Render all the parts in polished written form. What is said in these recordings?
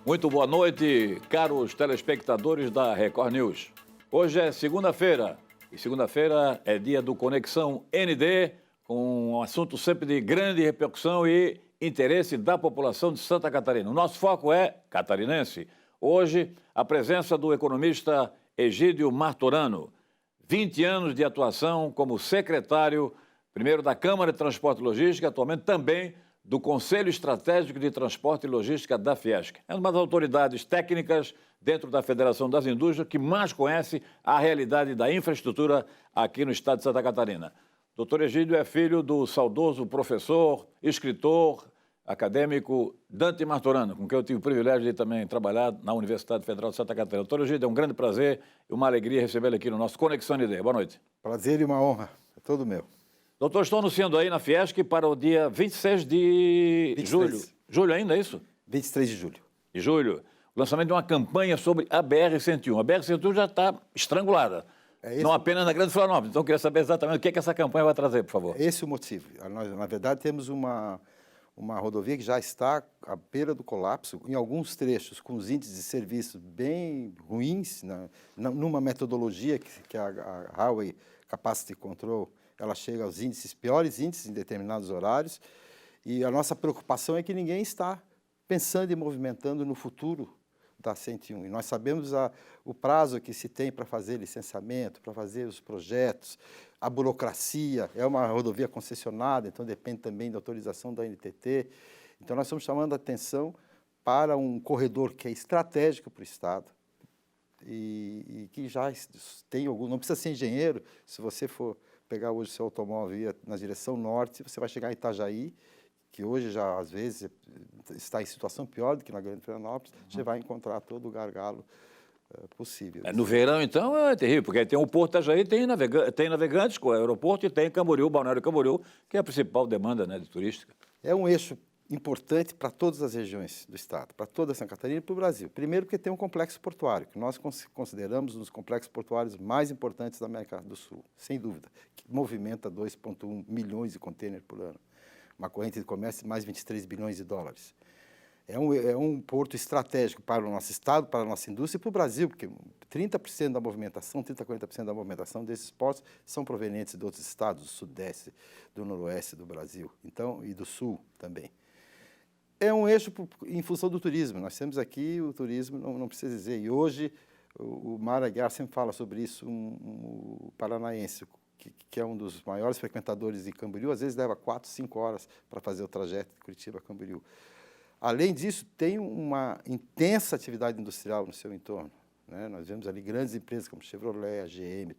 Muito boa noite, caros telespectadores da Record News. Hoje é segunda-feira e segunda-feira é dia do Conexão ND, com um assunto sempre de grande repercussão e interesse da população de Santa Catarina. O nosso foco é catarinense. Hoje, a presença do economista Egídio Martorano, 20 anos de atuação como secretário, primeiro da Câmara de Transporte e Logística, atualmente também do Conselho Estratégico de Transporte e Logística da Fiesc. É uma das autoridades técnicas dentro da Federação das Indústrias que mais conhece a realidade da infraestrutura aqui no estado de Santa Catarina. Doutor Egídio é filho do saudoso professor, escritor, acadêmico Dante Martorano, com quem eu tive o privilégio de também trabalhar na Universidade Federal de Santa Catarina. Doutor Egídio, é um grande prazer e uma alegria recebê-lo aqui no nosso Conexão ND. Boa noite. Prazer e uma honra. É todo meu. Doutor, estou anunciando aí na Fiesc para o dia 26 de 23. julho. Julho ainda, é isso? 23 de julho. De julho. O lançamento de uma campanha sobre a BR-101. A BR-101 já está estrangulada. Não apenas na Grande Florianópolis. Então, eu queria saber exatamente o que essa campanha vai trazer, por favor. Esse é o motivo. Nós, na verdade, temos uma rodovia que já está à beira do colapso, em alguns trechos, com os índices de serviço bem ruins, numa metodologia que a Highway Capacity Control, ela chega aos piores índices em determinados horários, e a nossa preocupação é que ninguém está pensando e movimentando no futuro da 101. E nós sabemos o prazo que se tem para fazer licenciamento, para fazer os projetos, a burocracia, é uma rodovia concessionada, então depende também da autorização da NTT. Então nós estamos chamando a atenção para um corredor que é estratégico para o Estado e que já tem algum... Não precisa ser engenheiro, se você for pegar hoje o seu automóvel e ir na direção norte, você vai chegar em Itajaí, que hoje já, às vezes, está em situação pior do que na Grande Florianópolis, você vai encontrar todo o gargalo possível. No verão, então, é terrível, porque aí tem o Porto Itajaí, tem navegantes com o aeroporto e tem Camboriú, Balneário Camboriú, que é a principal demanda, né, de turística. É um eixo importante para todas as regiões do estado, para toda Santa Catarina e para o Brasil. Primeiro porque tem um complexo portuário, que nós consideramos um dos complexos portuários mais importantes da América do Sul, sem dúvida, que movimenta 2,1 milhões de contêineres por ano. Uma corrente de comércio de mais de 23 bilhões de dólares. É um porto estratégico para o nosso estado, para a nossa indústria e para o Brasil, porque 30% da movimentação, 30% a 40% da movimentação desses portos são provenientes de outros estados, do sudeste, do noroeste do Brasil, então, e do sul também. É um eixo em função do turismo. Nós temos aqui o turismo, não precisa dizer, e hoje o Mar Aguiar sempre fala sobre isso, o paranaense, que é um dos maiores frequentadores de Camboriú, às vezes leva 4, 5 horas para fazer o trajeto de Curitiba a Camboriú. Além disso, tem uma intensa atividade industrial no seu entorno, né? Nós vemos ali grandes empresas como Chevrolet, a GM,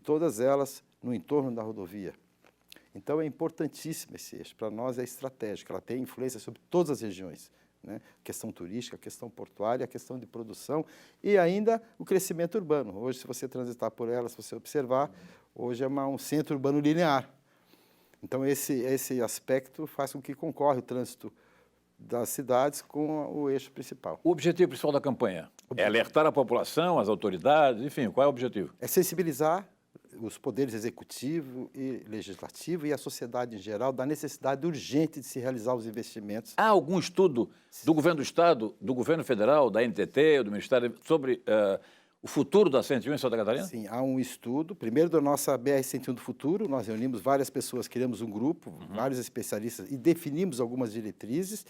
todas elas no entorno da rodovia. Então, é importantíssimo esse eixo. Para nós é estratégico, ela tem influência sobre todas as regiões, né? Questão turística, questão portuária, a questão de produção e ainda o crescimento urbano. Hoje, se você transitar por ela, se você observar, hoje é um centro urbano linear. Então, esse aspecto faz com que concorra o trânsito das cidades com o eixo principal. O objetivo principal da campanha é alertar a população, as autoridades, enfim, qual é o objetivo? É sensibilizar os poderes executivo e legislativo e a sociedade em geral da necessidade urgente de se realizar os investimentos. Há algum estudo do governo do Estado, do governo federal, da NTT, do Ministério, sobre o futuro da 101 em Santa Catarina? Sim, há um estudo, primeiro da nossa BR-101 do futuro, nós reunimos várias pessoas, criamos um grupo, vários especialistas e definimos algumas diretrizes,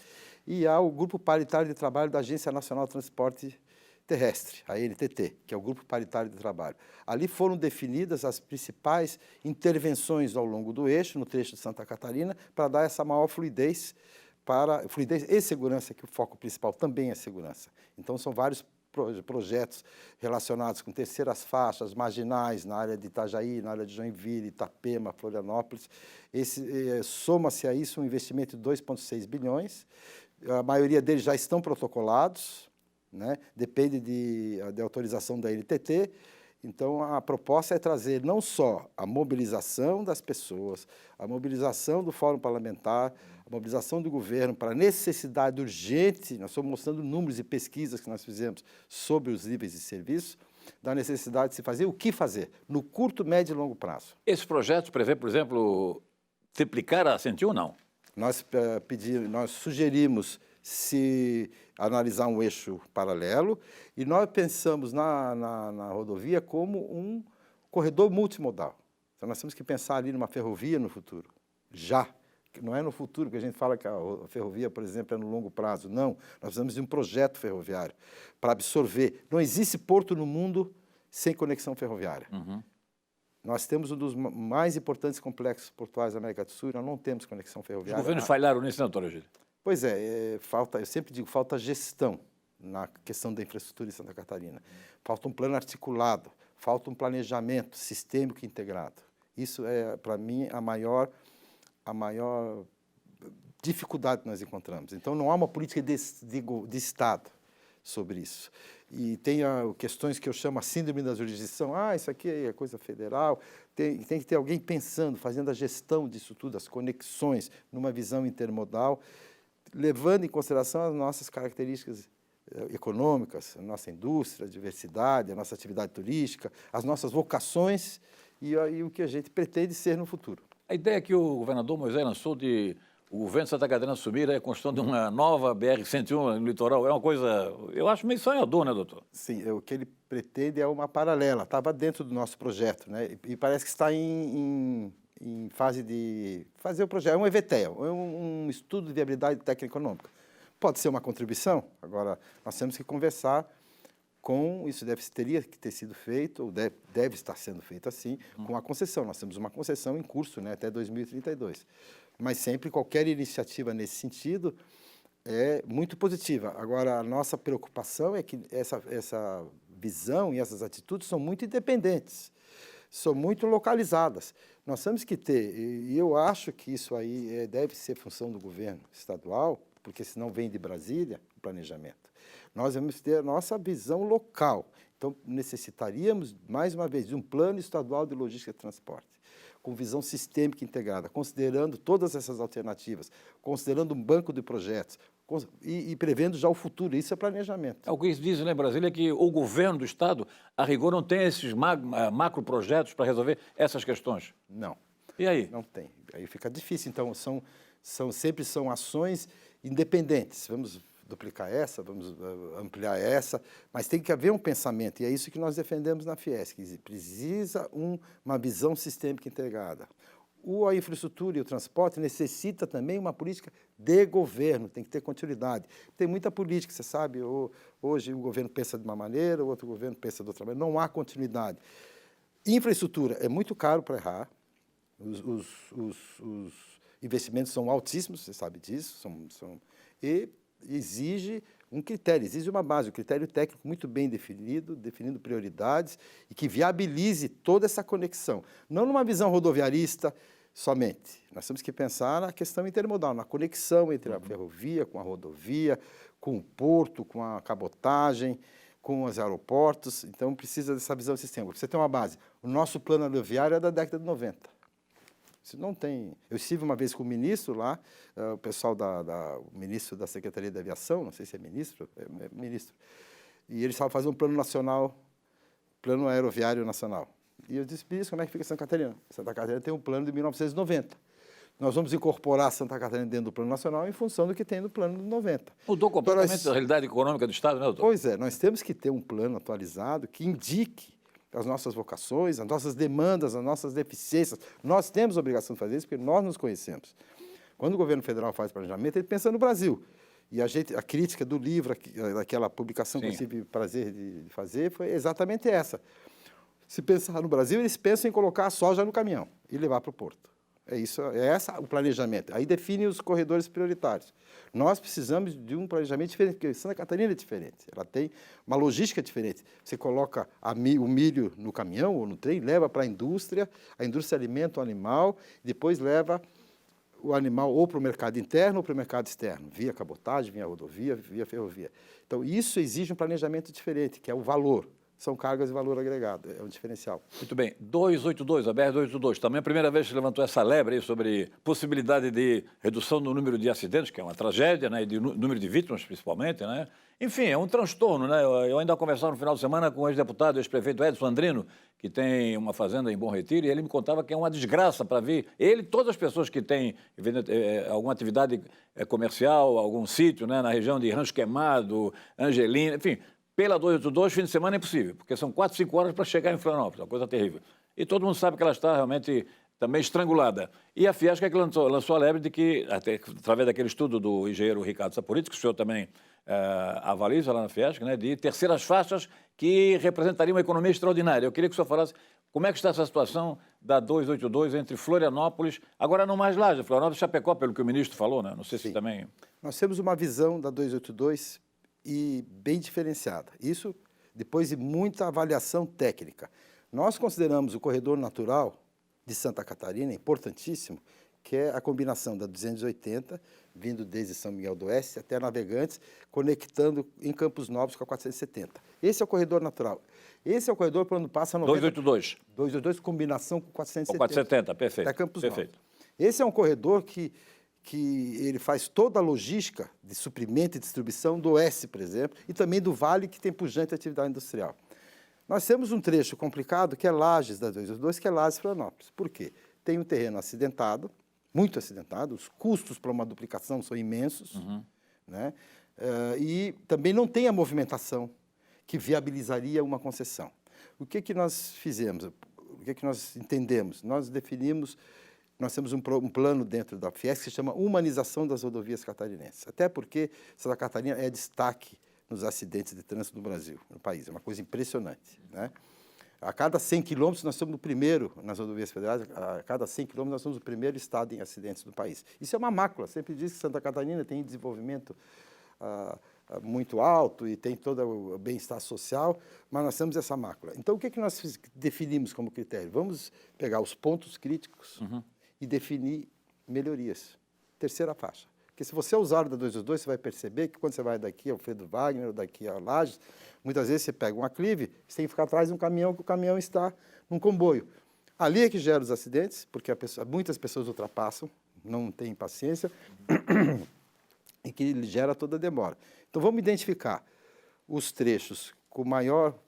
e há o Grupo Paritário de Trabalho da Agência Nacional de Transporte Terrestre, a ANTT, que é o Grupo Paritário de Trabalho. Ali foram definidas as principais intervenções ao longo do eixo, no trecho de Santa Catarina, para dar essa maior fluidez e segurança, que o foco principal também é segurança. Então, são vários projetos relacionados com terceiras faixas, marginais, na área de Itajaí, na área de Joinville, Itapema, Florianópolis. Soma-se a isso um investimento de 2,6 bilhões, a maioria deles já estão protocolados, né? Depende de autorização da NTT. Então, a proposta é trazer não só a mobilização das pessoas, a mobilização do Fórum Parlamentar, a mobilização do governo para a necessidade urgente, nós estamos mostrando números e pesquisas que nós fizemos sobre os níveis de serviço, da necessidade de se fazer o que fazer, no curto, médio e longo prazo. Esse projeto prevê, por exemplo, triplicar a 101 ou não? Nós sugerimos se analisar um eixo paralelo, e nós pensamos na rodovia como um corredor multimodal. Então, nós temos que pensar ali numa ferrovia no futuro, já. Não é no futuro, porque a gente fala que a ferrovia, por exemplo, é no longo prazo. Não, nós precisamos de um projeto ferroviário para absorver. Não existe porto no mundo sem conexão ferroviária. Nós temos um dos mais importantes complexos portuários da América do Sul e nós não temos conexão ferroviária. Os governos falharam nisso, doutor Egídio? Pois é, eu sempre digo, falta gestão na questão da infraestrutura em Santa Catarina. Falta um plano articulado, falta um planejamento sistêmico integrado. Isso é, para mim, a maior dificuldade que nós encontramos. Então, não há uma política de Estado sobre isso. E tem questões que eu chamo a síndrome da jurisdição. Isso aqui é coisa federal. Tem que ter alguém pensando, fazendo a gestão disso tudo, as conexões, numa visão intermodal, levando em consideração as nossas características econômicas, a nossa indústria, a diversidade, a nossa atividade turística, as nossas vocações e o que a gente pretende ser no futuro. A ideia que o governador Moisés lançou de o governo de Santa Catarina assumir a construção de uma nova BR-101 no litoral é uma coisa, eu acho meio sonhador, né, doutor? Sim, o que ele pretende é uma paralela, estava dentro do nosso projeto, né? E parece que está em fase de fazer o projeto, é um EVTEL, é um estudo de viabilidade técnico-econômica. Pode ser uma contribuição, agora nós temos que conversar com, isso teria que ter sido feito, ou deve estar sendo feito assim, com a concessão. Nós temos uma concessão em curso, né, até 2032. Mas sempre qualquer iniciativa nesse sentido é muito positiva. Agora, a nossa preocupação é que essa visão e essas atitudes são muito independentes, são muito localizadas. Nós temos que ter, e eu acho que isso aí deve ser função do governo estadual, porque senão vem de Brasília o planejamento. Nós vamos ter a nossa visão local. Então, necessitaríamos, mais uma vez, de um plano estadual de logística e transporte, com visão sistêmica integrada, considerando todas essas alternativas, considerando um banco de projetos e prevendo já o futuro. Isso é planejamento. O que dizem lá em Brasília é que o governo do Estado, a rigor, não tem esses macroprojetos para resolver essas questões. Não. E aí? Não tem. Aí fica difícil. Então, sempre são ações independentes. Vamos duplicar essa, vamos ampliar essa, mas tem que haver um pensamento, e é isso que nós defendemos na Fiesc. Precisa uma visão sistêmica integrada. A infraestrutura e o transporte necessita também uma política de governo, tem que ter continuidade. Tem muita política, você sabe, hoje o governo pensa de uma maneira, o outro governo pensa de outra maneira, não há continuidade. Infraestrutura é muito caro para errar, os investimentos são altíssimos, você sabe disso, e exige um critério, exige uma base, um critério técnico muito bem definido, definindo prioridades e que viabilize toda essa conexão. Não numa visão rodoviarista somente. Nós temos que pensar na questão intermodal, na conexão entre a ferrovia com a rodovia, com o porto, com a cabotagem, com os aeroportos. Então, precisa dessa visão sistêmica. Você tem uma base. O nosso plano aeroviário é da década de 90. Isso não tem. Eu estive uma vez com o ministro lá, o pessoal o ministro da Secretaria de Aviação, não sei se é ministro, ministro, e eles estavam fazendo um plano nacional, plano aeroviário nacional. E eu disse, ministro, como é que fica Santa Catarina? Santa Catarina tem um plano de 1990. Nós vamos incorporar Santa Catarina dentro do plano nacional em função do que tem no plano de 90. Mudou completamente a realidade econômica do Estado, né, doutor? Pois é, nós temos que ter um plano atualizado que indique as nossas vocações, as nossas demandas, as nossas deficiências. Nós temos a obrigação de fazer isso porque nós nos conhecemos. Quando o governo federal faz planejamento, ele pensa no Brasil. E a crítica do livro, daquela publicação que eu tive o prazer de fazer, foi exatamente essa. Se pensar no Brasil, eles pensam em colocar a soja no caminhão e levar para o porto. É esse o planejamento. Aí define os corredores prioritários. Nós precisamos de um planejamento diferente, porque Santa Catarina é diferente. Ela tem uma logística diferente. Você coloca o milho no caminhão ou no trem, leva para a indústria alimenta o animal, depois leva o animal ou para o mercado interno ou para o mercado externo, via cabotagem, via rodovia, via ferrovia. Então, isso exige um planejamento diferente, que é o valor. são cargas de valor agregado, é um diferencial. Muito bem. 282, a BR-282, também é a primeira vez que você levantou essa lebre aí sobre possibilidade de redução do número de acidentes, que é uma tragédia, né, e de número de vítimas, principalmente, né? Enfim, é um transtorno, né? Eu ainda conversava no final de semana com o ex-deputado, ex-prefeito Edson Andrino, que tem uma fazenda em Bom Retiro, e ele me contava que é uma desgraça para vir. Ele e todas as pessoas que têm alguma atividade comercial, algum sítio, né, na região de Rancho Queimado, Angelina, enfim, pela 282, fim de semana é impossível, porque são 4, 5 horas para chegar em Florianópolis, uma coisa terrível. E todo mundo sabe que ela está realmente também estrangulada. E a Fiesp é que lançou a lebre de que, até, através daquele estudo do engenheiro Ricardo Saporito, que o senhor também avaliza lá na Fiesp, né, de terceiras faixas que representariam uma economia extraordinária. Eu queria que o senhor falasse como é que está essa situação da 282 entre Florianópolis, agora não mais Laje, Florianópolis e Chapecó, pelo que o ministro falou, né? Não sei se também... Nós temos uma visão da 282 e bem diferenciada. Isso depois de muita avaliação técnica. Nós consideramos o corredor natural de Santa Catarina importantíssimo, que é a combinação da 280, vindo desde São Miguel do Oeste até Navegantes, conectando em Campos Novos com a 470. Esse é o corredor natural. Esse é o corredor por onde passa... 282. 282, combinação com 470. Com 470, perfeito. Até Campos perfeito. Novos. Esse é um corredor que ele faz toda a logística de suprimento e distribuição do Oeste, por exemplo, e também do Vale, que tem pujante atividade industrial. Nós temos um trecho complicado, que é Lages da 282, que é Lages-Florianópolis. Por quê? Tem um terreno acidentado, muito acidentado, os custos para uma duplicação são imensos, né? E também não tem a movimentação que viabilizaria uma concessão. O que nós fizemos? O que nós entendemos? Nós definimos... Nós temos um plano dentro da Fiesp que se chama Humanização das Rodovias Catarinenses. Até porque Santa Catarina é destaque nos acidentes de trânsito no Brasil, no país. É uma coisa impressionante, né? A cada 100 quilômetros nós somos o primeiro nas rodovias federais, a cada 100 quilômetros nós somos o primeiro estado em acidentes do país. Isso é uma mácula. Sempre diz que Santa Catarina tem desenvolvimento muito alto e tem todo o bem-estar social, mas nós temos essa mácula. Então, o que nós definimos como critério? Vamos pegar os pontos críticos e definir melhorias. Terceira faixa. Porque se você usar o da 222, você vai perceber que quando você vai daqui ao Fredo Wagner, ou daqui a Lages, muitas vezes você pega um aclive, você tem que ficar atrás de um caminhão, que o caminhão está num comboio. Ali é que gera os acidentes, porque muitas pessoas ultrapassam, não têm paciência, e que gera toda a demora. Então, vamos identificar os trechos com maior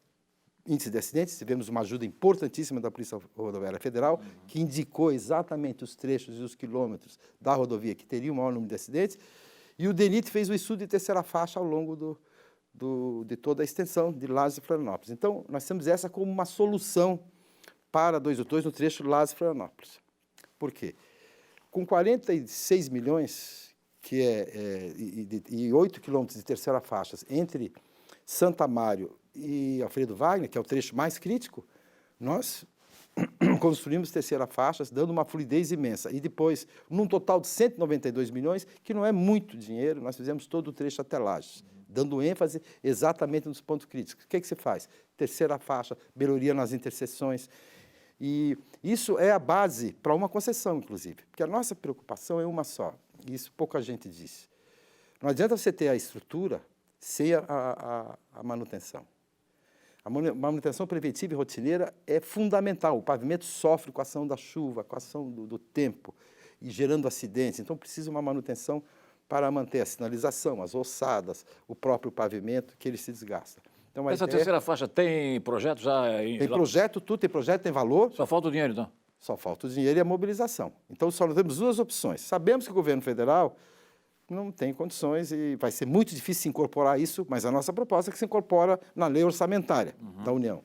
índice de acidentes. Tivemos uma ajuda importantíssima da Polícia Rodoviária Federal, que indicou exatamente os trechos e os quilômetros da rodovia que teriam o maior número de acidentes, e o DENIT fez o estudo de terceira faixa ao longo de toda a extensão de Lages e Florianópolis. Então, nós temos essa como uma solução para 282 no trecho Lages-Florianópolis. Por quê? Com 46 milhões, e 8 quilômetros de terceira faixa entre Santa Mário e Alfredo Wagner, que é o trecho mais crítico, nós construímos terceira faixa, dando uma fluidez imensa. E depois, num total de 192 milhões, que não é muito dinheiro, nós fizemos todo o trecho até Lages, dando ênfase exatamente nos pontos críticos. O que se faz? Terceira faixa, melhoria nas interseções. E isso é a base para uma concessão, inclusive, porque a nossa preocupação é uma só, e isso pouca gente diz. Não adianta você ter a estrutura sem a manutenção. A manutenção preventiva e rotineira é fundamental. O pavimento sofre com a ação da chuva, com a ação do tempo, e gerando acidentes. Então, precisa uma manutenção para manter a sinalização, as ossadas, o próprio pavimento, que ele se desgasta. Então, essa terceira faixa tem projeto já? Tem projeto, tudo tem projeto, tem valor. Só falta o dinheiro, então? Só falta o dinheiro e a mobilização. Então, só temos duas opções. Sabemos que o governo federal não tem condições e vai ser muito difícil se incorporar isso, mas a nossa proposta é que se incorpora na lei orçamentária da União.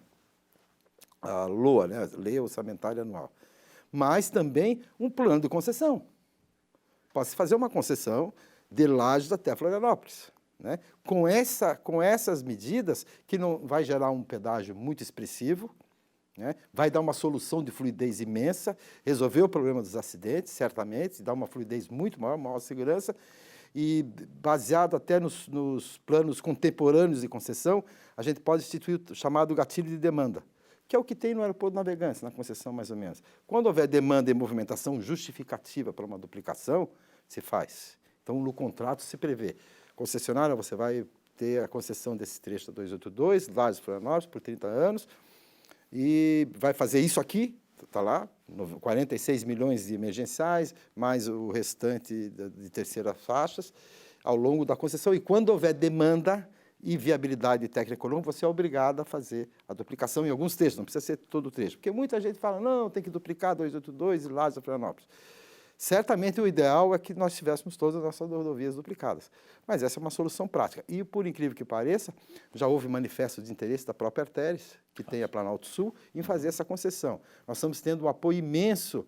A LOA, né? Lei Orçamentária Anual. Mas também um plano de concessão. Pode-se fazer uma concessão de Lages até Florianópolis, né? Com essas medidas, que não vai gerar um pedágio muito expressivo, né? Vai dar uma solução de fluidez imensa, resolver o problema dos acidentes, certamente, dar uma fluidez muito maior, maior segurança, e baseado até nos planos contemporâneos de concessão, a gente pode instituir o chamado gatilho de demanda, que é o que tem no aeroporto Navegantes, na concessão mais ou menos. Quando houver demanda e movimentação justificativa para uma duplicação, se faz. Então, no contrato se prevê. Concessionária, você vai ter a concessão desse trecho da 282, Lages-Florianópolis, por 30 anos, e vai fazer isso aqui, está lá, 46 milhões de emergenciais, mais o restante de terceiras faixas, ao longo da concessão. E quando houver demanda e viabilidade técnico-econômica, você é obrigado a fazer a duplicação em alguns trechos, não precisa ser todo o trecho. Porque muita gente fala, não, tem que duplicar 282 e Lages-Florianópolis. Certamente o ideal é que nós tivéssemos todas as nossas rodovias duplicadas. Mas essa é uma solução prática. E, por incrível que pareça, já houve manifesto de interesse da própria Artéries, que tem a Planalto Sul, em fazer essa concessão. Nós estamos tendo um apoio imenso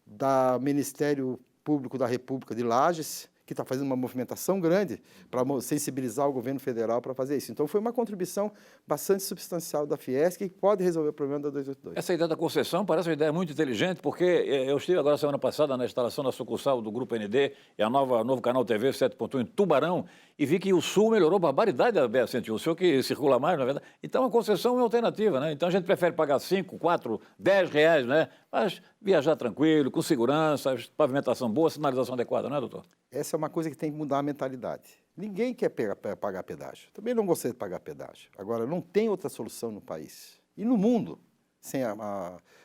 do Ministério Público da República de Lages, que está fazendo uma movimentação grande para sensibilizar o governo federal para fazer isso. Então, foi uma contribuição bastante substancial da Fiesc que pode resolver o problema da 282. Essa ideia da concessão parece uma ideia muito inteligente, porque eu estive agora semana passada na instalação da sucursal do Grupo ND e a novo canal TV 7.1 em Tubarão, e vi que o Sul melhorou barbaridade da BR-101, o senhor que circula mais, na verdade. Então, a concessão é alternativa, né? Então, a gente prefere pagar 5, 4, 10 reais, né? Mas viajar tranquilo, com segurança, pavimentação boa, sinalização adequada, não é, doutor? Essa é uma coisa que tem que mudar a mentalidade. Ninguém quer pagar pedágio. Também não gostei de pagar pedágio. Agora, não tem outra solução no país e no mundo sem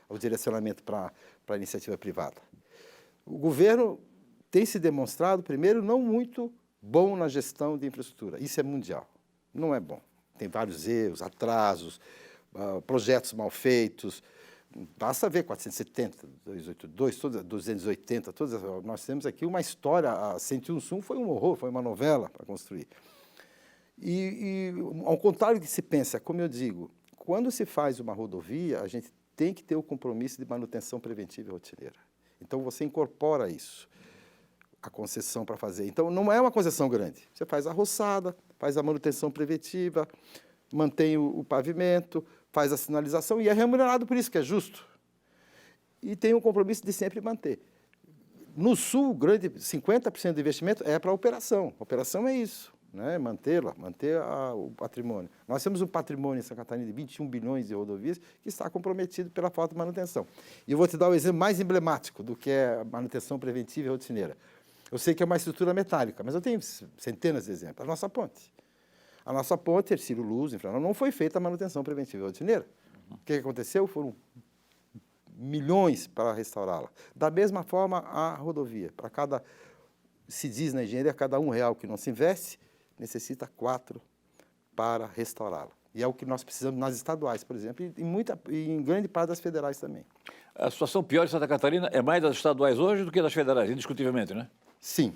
o direcionamento para a iniciativa privada. O governo tem se demonstrado, primeiro, não muito bom na gestão de infraestrutura. Isso é mundial. Não é bom. Tem vários erros, atrasos, projetos mal feitos. Basta ver 470, 282, 280, nós temos aqui uma história, a 101 Sul foi um horror, foi uma novela para construir. E ao contrário do que se pensa, como eu digo, quando se faz uma rodovia, a gente tem que ter o compromisso de manutenção preventiva e rotineira. Então, você incorpora isso, a concessão para fazer. Então, não é uma concessão grande. Você faz a roçada, faz a manutenção preventiva, mantém o pavimento, faz a sinalização e é remunerado por isso, que é justo. E tem o compromisso de sempre manter. No Sul, 50% do investimento é para a operação. A operação é isso, né? Manter o patrimônio. Nós temos um patrimônio em Santa Catarina de 21 bilhões de rodovias que está comprometido pela falta de manutenção. E eu vou te dar o exemplo mais emblemático do que é a manutenção preventiva e rotineira. Eu sei que é uma estrutura metálica, mas eu tenho centenas de exemplos. A nossa ponte. A nossa ponte, Hercílio Luz, não foi feita a manutenção preventiva e rotineira. O que aconteceu? Foram milhões para restaurá-la. Da mesma forma, a rodovia. Para cada, se diz na engenharia, cada R$1 que não se investe, necessita 4 para restaurá-la. E é o que nós precisamos nas estaduais, por exemplo, e em grande parte das federais também. A situação pior de Santa Catarina é mais das estaduais hoje do que das federais, indiscutivelmente, né? Sim.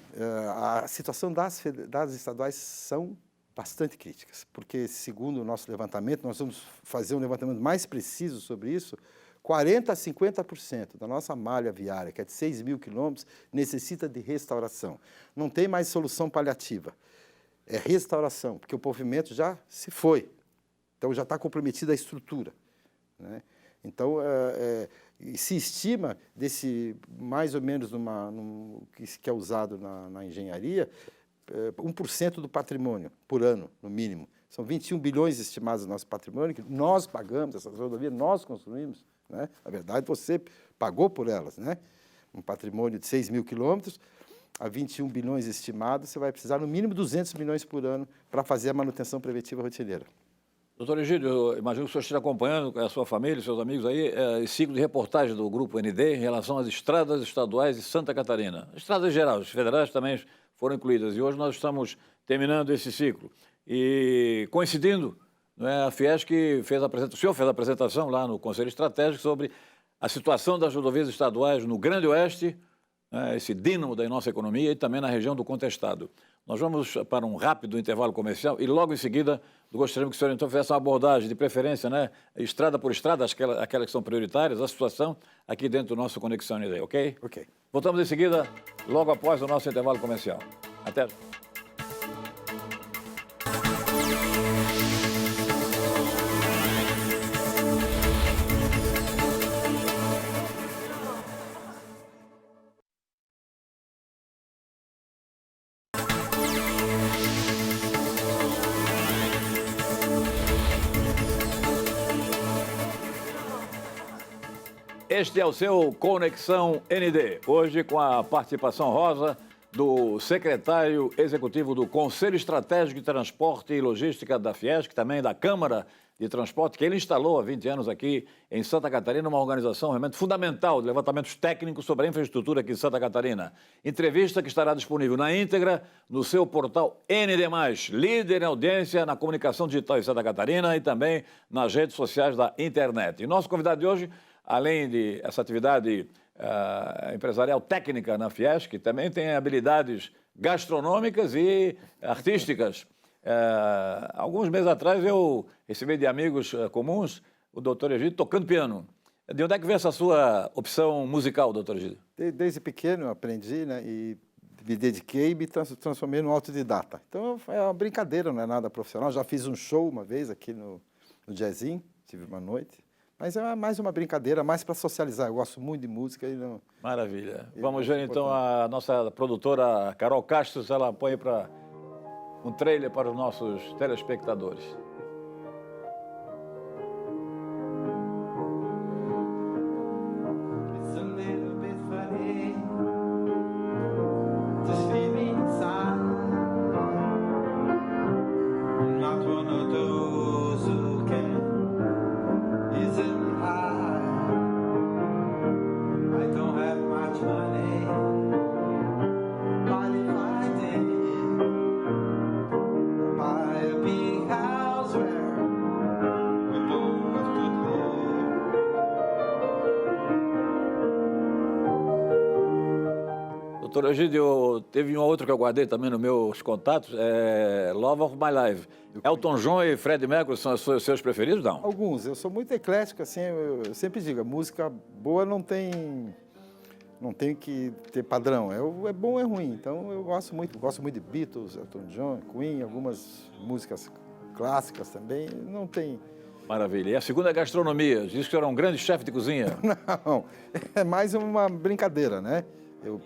A situação das estaduais são bastante críticas, porque, segundo o nosso levantamento, nós vamos fazer um levantamento mais preciso sobre isso, 40% a 50% da nossa malha viária, que é de 6 mil quilômetros, necessita de restauração. Não tem mais solução paliativa, é restauração, porque o pavimento já se foi, então já está comprometida a estrutura, né? Então, se estima desse, mais ou menos, que é usado na engenharia, 1% do patrimônio por ano, no mínimo. São 21 bilhões estimados no nosso patrimônio, que nós pagamos, essas rodovias nós construímos, né? Na verdade, você pagou por elas, né? Um patrimônio de 6 mil quilômetros, a 21 bilhões estimados, você vai precisar no mínimo 200 milhões por ano para fazer a manutenção preventiva rotineira. Doutor Egídio, eu imagino que o senhor esteja acompanhando com a sua família e seus amigos aí esse ciclo de reportagem do Grupo ND em relação às estradas estaduais de Santa Catarina. Estradas em geral, as federais também foram incluídas. E hoje nós estamos terminando esse ciclo. E coincidindo, a Fiesc fez a apresentação, o senhor fez a apresentação lá no Conselho Estratégico sobre a situação das rodovias estaduais no Grande Oeste, esse dínamo da nossa economia, e também na região do Contestado. Nós vamos para um rápido intervalo comercial e logo em seguida gostaríamos que o senhor então fizesse uma abordagem de preferência, estrada por estrada, aquelas que são prioritárias, a situação aqui dentro do nosso Conexão ND, ok? Ok. Voltamos em seguida, logo após o nosso intervalo comercial. Até já. Este é o seu Conexão ND, hoje com a participação rosa do secretário executivo do Conselho Estratégico de Transporte e Logística da Fiesc, também da Câmara de Transporte, que ele instalou há 20 anos aqui em Santa Catarina, uma organização realmente fundamental de levantamentos técnicos sobre a infraestrutura aqui em Santa Catarina. Entrevista que estará disponível na íntegra no seu portal ND+, líder em audiência na comunicação digital em Santa Catarina e também nas redes sociais da internet. E nosso convidado de hoje, além de essa atividade empresarial técnica na Fiesc, também tem habilidades gastronômicas e artísticas. Alguns meses atrás eu recebi de amigos comuns o doutor Egídio tocando piano. De onde é que vem essa sua opção musical, doutor Egídio? Desde pequeno eu aprendi, né, e me dediquei e me transformei num autodidata. Então é uma brincadeira, não é nada profissional. Já fiz um show uma vez aqui no Jazzinho, tive uma noite. Mas é mais uma brincadeira, mais para socializar. Eu gosto muito de música e não... Maravilha. Vamos ver então a nossa produtora Carol Castro, ela põe para um trailer para os nossos telespectadores. Doutor Egídio, teve um outro que eu guardei também nos meus contatos, Love of My Life. Elton John e Freddie Mercury são os seus preferidos, não? Alguns. Eu sou muito eclético, assim, eu sempre digo, a música boa não tem que ter padrão. É bom ou é ruim. Então eu gosto muito de Beatles, Elton John, Queen, algumas músicas clássicas também. Não tem... Maravilha. E a segunda é gastronomia. Diz que o senhor é um grande chefe de cozinha. Não, é mais uma brincadeira, né? Eu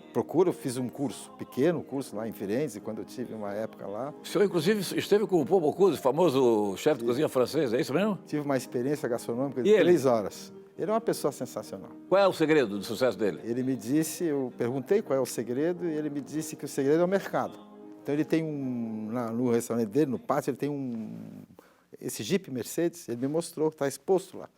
fiz um pequeno curso lá em Firenze, quando eu tive uma época lá. O senhor, inclusive, esteve com o Paul Bocuse, famoso chefe de cozinha francês, é isso mesmo? Tive uma experiência gastronômica de 3 horas. Ele é uma pessoa sensacional. Qual é o segredo do sucesso dele? Ele me disse, eu perguntei qual é o segredo, e ele me disse que o segredo é o mercado. Então ele tem no restaurante dele, no pátio, ele tem esse Jeep Mercedes, ele me mostrou, está exposto lá.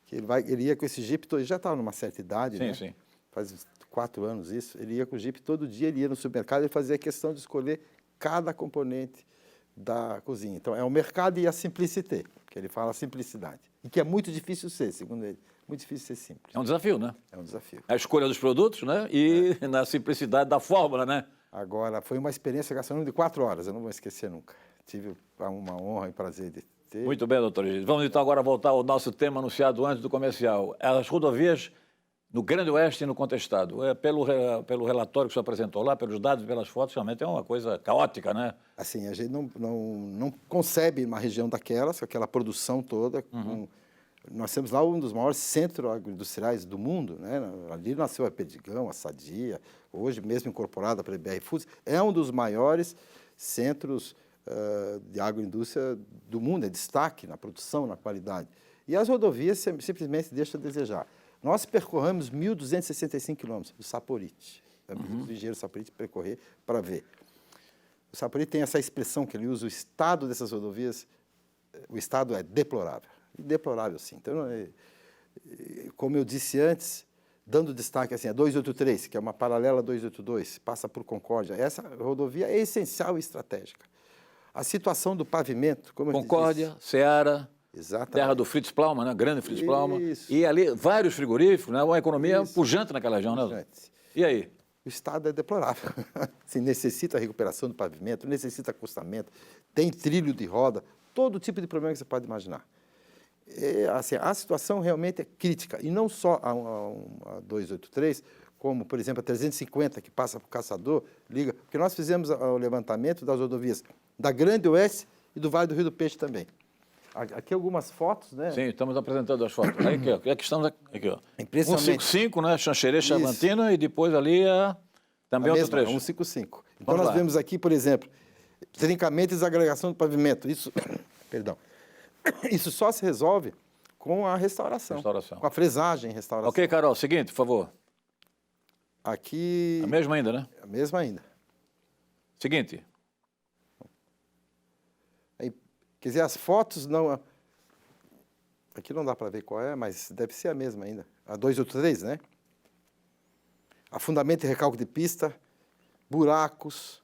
Que ele ia com esse Jeep, ele já estava numa certa idade, né? Sim. Faz 4 anos isso, ele ia com o Jeep todo dia, ele ia no supermercado e fazia questão de escolher cada componente da cozinha. Então, é o mercado e a simplicité, que ele fala simplicidade. E que é muito difícil ser, segundo ele, muito difícil ser simples. É um desafio, né? É um desafio. A escolha dos produtos, né? E na simplicidade da fórmula, né? Agora, foi uma experiência gastronômica de 4 horas, eu não vou esquecer nunca. Tive uma honra e prazer de ter. Muito bem, doutor Egídio. Vamos então agora voltar ao nosso tema anunciado antes do comercial. As rodovias no Grande Oeste e no Contestado. Pelo relatório que o senhor apresentou lá, pelos dados e pelas fotos, realmente é uma coisa caótica, né? Assim, a gente não concebe uma região daquelas, com aquela produção toda. Nós temos lá um dos maiores centros agroindustriais do mundo, né? Ali nasceu a Perdigão, a Sadia, hoje mesmo incorporada para a BR Foods. É um dos maiores centros de agroindústria do mundo, é destaque na produção, na qualidade. E as rodovias simplesmente deixam a desejar. Nós percorremos 1.265 quilômetros do Saporite, do engenheiro Saporite percorrer para ver. O Saporite tem essa expressão que ele usa, o estado dessas rodovias, o estado é deplorável. Deplorável, sim. Então, como eu disse antes, dando destaque assim, a 283, que é uma paralela a 282, passa por Concórdia. Essa rodovia é essencial e estratégica. A situação do pavimento, como eu Concórdia, disse, Ceará, exatamente. Terra do Fritz Plaumann, né? Grande Fritz Plaumann. Isso. E ali vários frigoríficos, né? Uma economia Isso. pujante naquela região, né? Pujante. E aí? O estado é deplorável. Assim, necessita recuperação do pavimento, necessita acostamento, tem trilho de roda, todo tipo de problema que você pode imaginar. Assim, a situação realmente é crítica, e não só a 283, como, por exemplo, a 350, que passa para o Caçador, liga, porque nós fizemos o levantamento das rodovias da Grande Oeste e do Vale do Rio do Peixe também. Aqui algumas fotos, né? Sim, estamos apresentando as fotos. Aí, aqui, ó. Aqui estamos aqui, ó. Impressionante. 155, né? Xanxerê, Chavantina, e depois ali também outro trecho. 155. Então nós vemos aqui, por exemplo, trincamento e desagregação do pavimento. Isso, perdão. Isso só se resolve com a restauração. Com a fresagem e restauração. Ok, Carol, seguinte, por favor. Aqui... A mesma ainda, né? A mesma ainda. Seguinte. Aí, quer dizer, as fotos não... Aqui não dá para ver qual é, mas deve ser a mesma ainda. A 283, né? Afundamento e recalque de pista, buracos.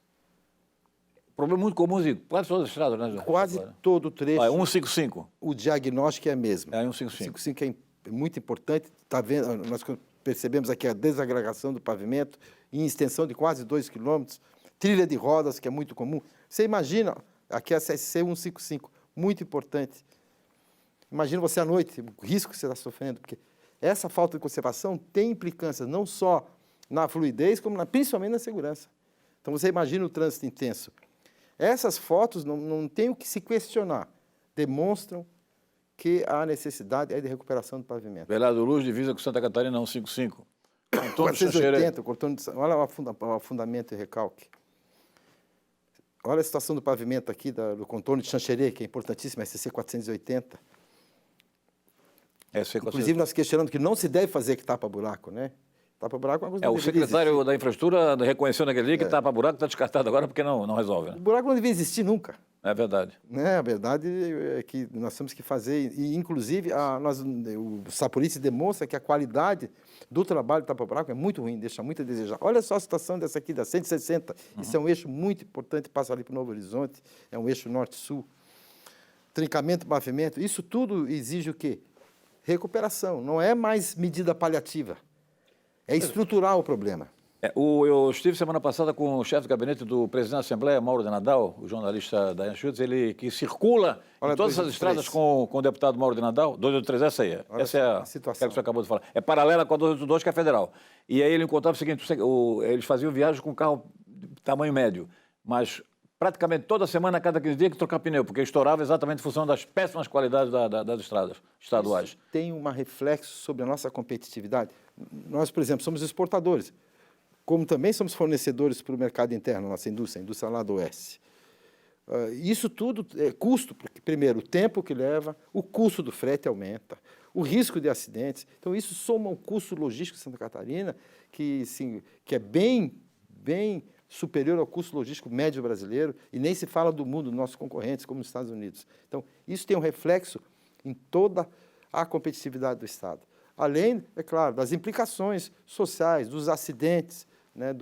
Problema muito comum em quase todas as estradas, né? Quase todo o trecho. É 155. O diagnóstico é a mesma. É 155. 155 é muito importante. Tá vendo? Nós percebemos aqui a desagregação do pavimento em extensão de quase 2 quilômetros. Trilha de rodas, que é muito comum. Você imagina, aqui é a CSC 155, muito importante. Imagina você à noite, o risco que você está sofrendo, porque essa falta de conservação tem implicâncias não só na fluidez, como principalmente na segurança. Então, você imagina o trânsito intenso. Essas fotos não tem o que se questionar, demonstram que há necessidade de recuperação do pavimento. Velar Luz, divisa com Santa Catarina, 155. Antônio Xanxerê. 480, olha o afundamento e recalque. Olha a situação do pavimento aqui, do contorno de Xanxerê, que é importantíssimo, SC 480. Inclusive, nós questionamos que não se deve fazer que tapa-buraco, né? Tapa-buraco é uma coisa que o secretário da Infraestrutura reconheceu naquele dia que tapa-buraco está descartado agora porque não resolve, né? O buraco não devia existir nunca. É verdade. Né? A verdade é que nós temos que fazer, e inclusive o Saporice demonstra que a qualidade do trabalho do tapa-buraco é muito ruim, deixa muito a desejar. Olha só a situação dessa aqui, da 160, isso é um eixo muito importante, passa ali para o Novo Horizonte, é um eixo norte-sul. Trincamento, pavimento, isso tudo exige o quê? Recuperação, não é mais medida paliativa, é estrutural o problema. Eu estive semana passada com o chefe de gabinete do presidente da Assembleia, Mauro de Nadal, o jornalista da Anschutz, ele que circula em todas as estradas com o deputado Mauro de Nadal, 283, essa aí. Essa é a situação que você acabou de falar. É paralela com a 282, que é federal. E aí ele encontrava o seguinte, eles faziam viagens com carro de tamanho médio, mas praticamente toda semana, a cada 15 dias, que trocar pneu, porque estourava exatamente em função das péssimas qualidades das estradas estaduais. Isso tem um reflexo sobre a nossa competitividade. Nós, por exemplo, somos exportadores, como também somos fornecedores para o mercado interno, nossa indústria, a indústria lá do oeste. Isso tudo é custo, porque, primeiro, o tempo que leva, o custo do frete aumenta, o risco de acidentes. Então, isso soma um custo logístico de Santa Catarina que é bem superior ao custo logístico médio brasileiro, e nem se fala do mundo, dos nossos concorrentes, como os Estados Unidos. Então, isso tem um reflexo em toda a competitividade do Estado. Além, é claro, das implicações sociais, dos acidentes, né,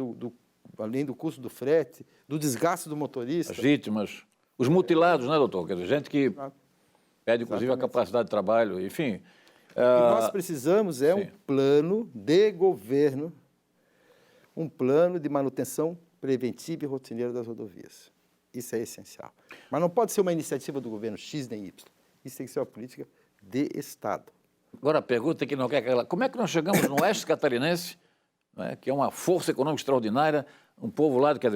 além do custo do frete, do desgaste do motorista. As vítimas, os mutilados, né, doutor? Quer dizer, gente que perde, inclusive, a capacidade de trabalho, enfim. O que nós precisamos é um plano de governo, um plano de manutenção preventiva e rotineira das rodovias. Isso é essencial. Mas não pode ser uma iniciativa do governo X nem Y. Isso tem que ser uma política de Estado. Agora a pergunta que não quer calar. Como é que nós chegamos no oeste catarinense, né, que é uma força econômica extraordinária, um povo lá que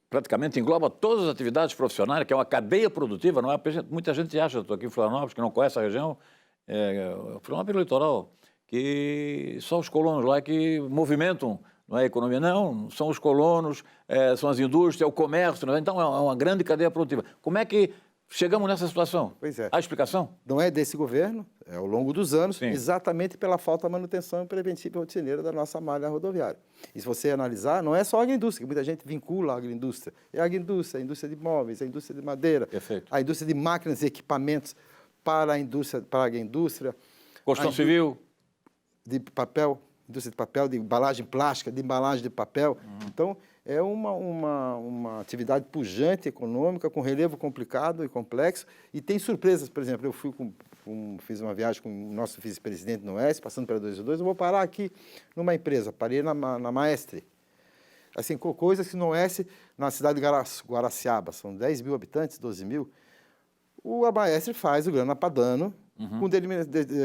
praticamente engloba todas as atividades profissionais, que é uma cadeia produtiva, não é? Muita gente acha, estou aqui em Florianópolis, que não conhece a região, Florianópolis litoral, que são os colonos lá que movimentam, não é a economia, não, são os colonos, são as indústrias, é o comércio, não é? Então é uma grande cadeia produtiva. Como é que chegamos nessa situação? Pois é. Há explicação? Não é desse governo, é ao longo dos anos, Sim. Exatamente pela falta de manutenção preventiva e rotineira da nossa malha rodoviária. E se você analisar, não é só a agroindústria, que muita gente vincula a agroindústria. É a agroindústria, a indústria de móveis, a indústria de madeira, Perfeito. A indústria de máquinas e equipamentos para a indústria, para a agroindústria. Construção civil. De papel, indústria de papel, de embalagem plástica, de embalagem de papel. Então, é uma atividade pujante, econômica, com relevo complicado e complexo, e tem surpresas. Por exemplo, eu fiz uma viagem com o nosso vice-presidente no Oeste, passando pela 202, eu vou parar aqui numa empresa, parei na Maestre. Assim, coisas que no Oeste, na cidade de Guaraciaba, são 10 mil habitantes, 12 mil, a Maestre faz o grana padano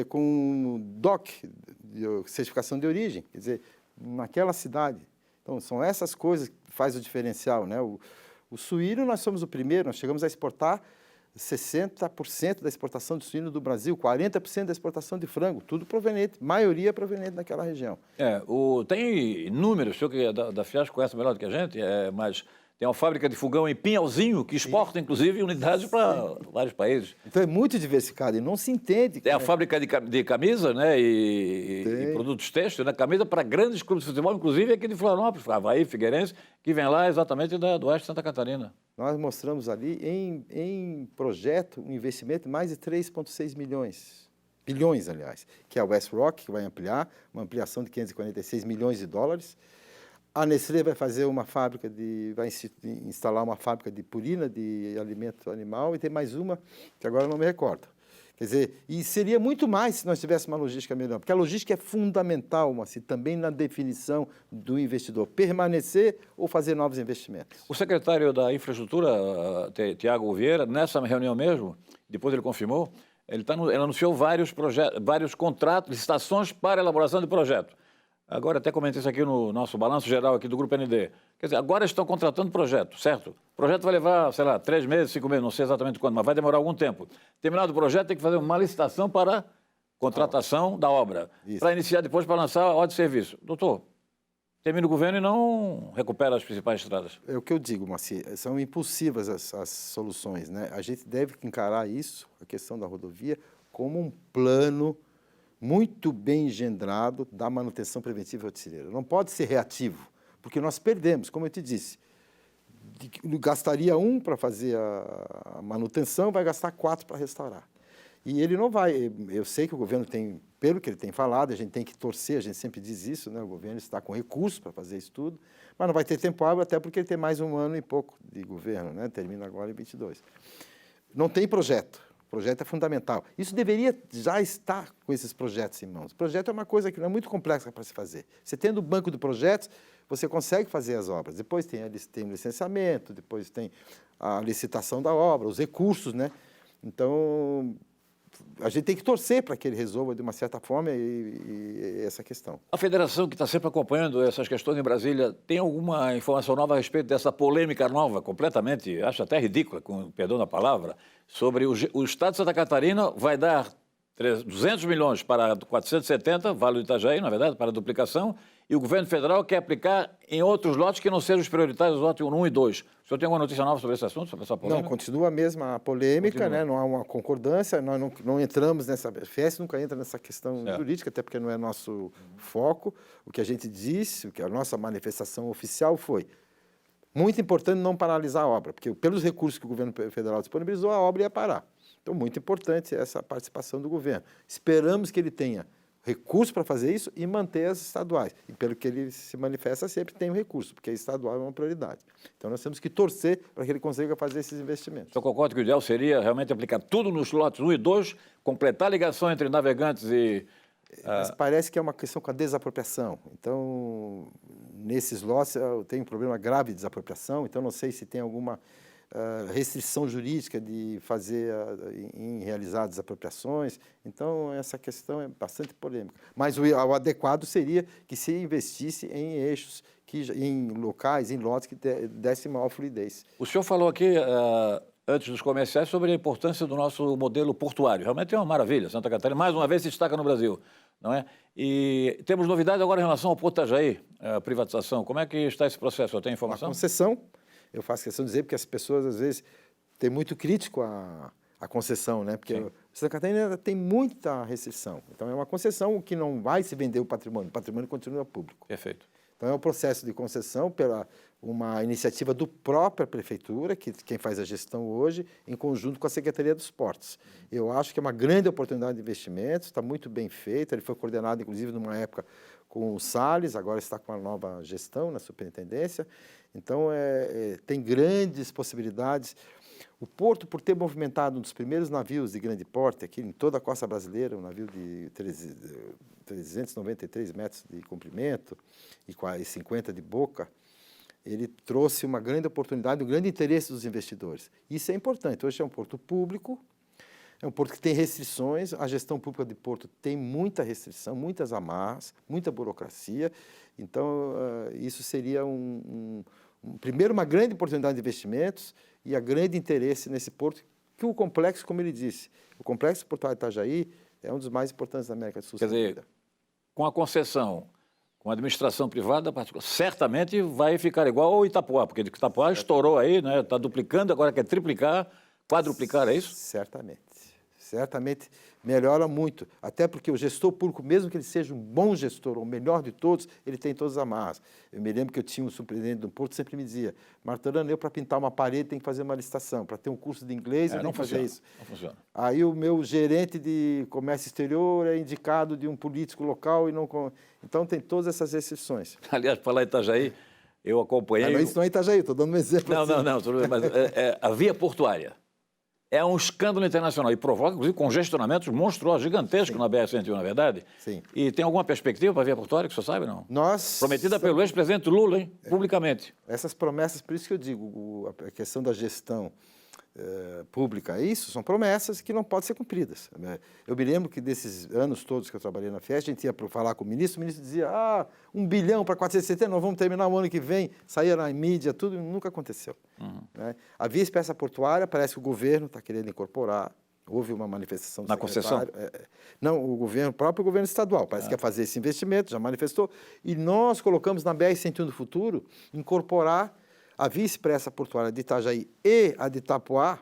com DOC, certificação de origem, quer dizer, naquela cidade. Então, são essas coisas que fazem o diferencial, né? O suíno, nós somos o primeiro, nós chegamos a exportar 60% da exportação de suíno do Brasil, 40% da exportação de frango, tudo proveniente, maioria proveniente daquela região. Tem números, o senhor que é da Fiasco conhece melhor do que a gente, mas Tem uma fábrica de fogão em Pinhalzinho, que exporta, inclusive, unidades para vários países. Então é muito diversificado e não se entende. Tem a fábrica de camisa, né, e produtos têxteis, né, camisa para grandes clubes de futebol, inclusive aqui de Florianópolis, Avaí, Figueirense, que vem lá exatamente do oeste de Santa Catarina. Nós mostramos ali em projeto um investimento de mais de 3,6 bilhões, aliás, que é a West Rock, que vai ampliar, uma ampliação de 546 milhões de dólares. A Nestlé vai fazer vai instalar uma fábrica de purina de alimento animal e tem mais uma, que agora eu não me recordo. Quer dizer, e seria muito mais se nós tivéssemos uma logística melhor, porque a logística é fundamental, Moacir, também na definição do investidor, permanecer ou fazer novos investimentos. O secretário da Infraestrutura, Tiago Vieira, nessa reunião mesmo, depois ele confirmou, ele anunciou vários contratos, licitações para elaboração de projeto. Agora, até comentei isso aqui no nosso balanço geral aqui do Grupo ND. Quer dizer, agora estão contratando projeto, certo? O projeto vai levar, sei lá, 3 meses, 5 meses, não sei exatamente quando, mas vai demorar algum tempo. Terminado o projeto, tem que fazer uma licitação para contratação da obra. Para iniciar depois, para lançar a ordem de serviço. Doutor, termina o governo e não recupera as principais estradas. É o que eu digo, Moacir, são impulsivas as soluções, né? A gente deve encarar isso, a questão da rodovia, como um plano muito bem engendrado da manutenção preventiva e artilheira. Não pode ser reativo, porque nós perdemos, como eu te disse. Gastaria 1 para fazer a manutenção, vai gastar 4 para restaurar. E ele não vai. Eu sei que o governo tem, pelo que ele tem falado, a gente tem que torcer, a gente sempre diz isso, né? O governo está com recursos para fazer isso tudo, mas não vai ter tempo hábil, até porque ele tem mais 1 ano e pouco de governo, né? Termina agora em 22. Não tem projeto. O projeto é fundamental. Isso deveria já estar com esses projetos em mãos. O projeto é uma coisa que não é muito complexa para se fazer. Você tendo o banco de projetos, você consegue fazer as obras. Depois tem o licenciamento, depois tem a licitação da obra, os recursos, né? Então, a gente tem que torcer para que ele resolva de uma certa forma essa questão. A federação, que está sempre acompanhando essas questões em Brasília, tem alguma informação nova a respeito dessa polêmica nova, completamente, acho até ridícula, com perdão da palavra, sobre o Estado de Santa Catarina vai dar 200 milhões para 470, Vale do Itajaí, na verdade, para a duplicação, e o governo federal quer aplicar em outros lotes que não sejam os prioritários, os lotes 1 e 2. O senhor tem alguma notícia nova sobre esse assunto, sobre essa polêmica? Não, continua a mesma polêmica, né? Não há uma concordância, nós não entramos nessa... A FIES nunca entra nessa questão jurídica, até porque não é nosso foco. O que a gente disse, a nossa manifestação oficial foi muito importante não paralisar a obra, porque pelos recursos que o governo federal disponibilizou, a obra ia parar. Então, muito importante essa participação do governo. Esperamos que ele tenha recurso para fazer isso e manter as estaduais. E pelo que ele se manifesta, sempre tem o recurso, porque a estadual é uma prioridade. Então, nós temos que torcer para que ele consiga fazer esses investimentos. Eu concordo que o ideal seria realmente aplicar tudo nos lotes 1 e 2, completar a ligação entre navegantes e... Mas parece que é uma questão com a desapropriação. Então, nesses lotes, tem um problema grave de desapropriação, então não sei se tem alguma restrição jurídica de fazer, em realizar desapropriações. Então, essa questão é bastante polêmica. Mas o adequado seria que se investisse em eixos, em locais, em lotes que dessem maior fluidez. O senhor falou aqui, antes dos comerciais, sobre a importância do nosso modelo portuário. Realmente é uma maravilha. Santa Catarina, mais uma vez, se destaca no Brasil, não é? E temos novidades agora em relação ao Porto Itajaí, a privatização. Como é que está esse processo? Tem informação? A concessão, eu faço questão de dizer, porque as pessoas, às vezes, têm muito crítico a concessão, né? Porque Santa Catarina tem muita restrição. Então, é uma concessão que não vai se vender o patrimônio continua público. Perfeito. Então, é um processo de concessão pela uma iniciativa do própria prefeitura, que quem faz a gestão hoje, em conjunto com a Secretaria dos Portos. Eu acho que é uma grande oportunidade de investimento, está muito bem feito. Ele foi coordenado, inclusive, numa época com o Salles, agora está com a nova gestão na superintendência. Então, tem grandes possibilidades. O porto, por ter movimentado um dos primeiros navios de grande porte aqui em toda a costa brasileira, um navio de 393 metros de comprimento e 50 de boca, ele trouxe uma grande oportunidade, um grande interesse dos investidores. Isso é importante. Hoje é um porto público, é um porto que tem restrições, a gestão pública de porto tem muita restrição, muitas amarras, muita burocracia. Então, isso seria primeiro, uma grande oportunidade de investimentos e a grande interesse nesse porto, que o complexo, como ele disse, o complexo portuário de Itajaí é um dos mais importantes da América do Sul. Quer dizer, com a concessão, com a administração privada particular, certamente vai ficar igual ao Itapuã, porque Itapuã estourou aí, né? Está duplicando, agora quer triplicar, quadruplicar, é isso? Certamente. Certamente melhora muito. Até porque o gestor público, mesmo que ele seja um bom gestor, ou o melhor de todos, ele tem todas as amarras. Eu me lembro que eu tinha um superintendente do Porto que sempre me dizia: Martorano, eu para pintar uma parede tenho que fazer uma licitação, para ter um curso de inglês eu tenho que fazer isso. Não funciona. Aí o meu gerente de comércio exterior é indicado de um político local e não... Então tem todas essas restrições. Aliás, para lá em Itajaí, eu acompanhei... Mas isso não é Itajaí, estou dando um exemplo. Não, tudo bem, mas a via portuária é um escândalo internacional e provoca, inclusive, congestionamentos monstruosos, gigantescos na BR-101, na verdade. Sim. E tem alguma perspectiva para a via portuária, que você sabe, não? Nós... Prometida pelo ex-presidente Lula, hein? Publicamente. Essas promessas, por isso que eu digo, a questão da gestão pública, isso são promessas que não podem ser cumpridas. Eu me lembro que desses anos todos que eu trabalhei na Fiesp, a gente ia para falar com o ministro dizia, 1 bilhão para 470, nós vamos terminar o ano que vem, saía na mídia, tudo, nunca aconteceu. Né? A via expressa portuária, parece que o governo está querendo incorporar, houve uma manifestação do na concessão? Não, o próprio governo estadual, parece que quer fazer esse investimento, já manifestou, e nós colocamos na BR-101 do futuro, incorporar a via expressa portuária de Itajaí e a de Itapuã,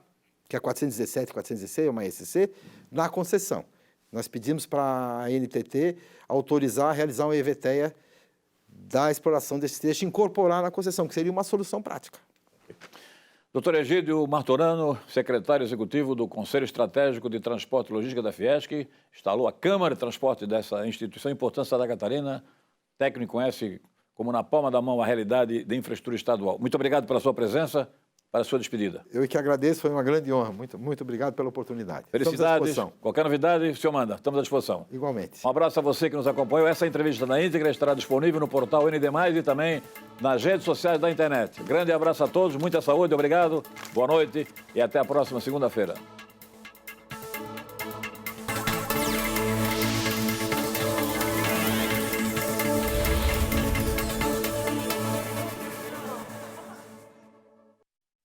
que é a 417 e 416, é uma ECC, na concessão. Nós pedimos para a NTT autorizar a realizar uma EVTEA da exploração desse trecho e incorporar na concessão, que seria uma solução prática. Doutor Egídio Martorano, secretário executivo do Conselho Estratégico de Transporte e Logística da Fiesc, instalou a Câmara de Transporte dessa instituição importante Santa Catarina, técnico conhece como na palma da mão a realidade da infraestrutura estadual. Muito obrigado pela sua presença, para a sua despedida. Eu que agradeço, foi uma grande honra. Muito obrigado pela oportunidade. Felicidades. Qualquer novidade, o senhor manda. Estamos à disposição. Igualmente. Um abraço a você que nos acompanhou. Essa entrevista na íntegra estará disponível no portal ND+, e também nas redes sociais da internet. Grande abraço a todos, muita saúde, obrigado, boa noite e até a próxima segunda-feira.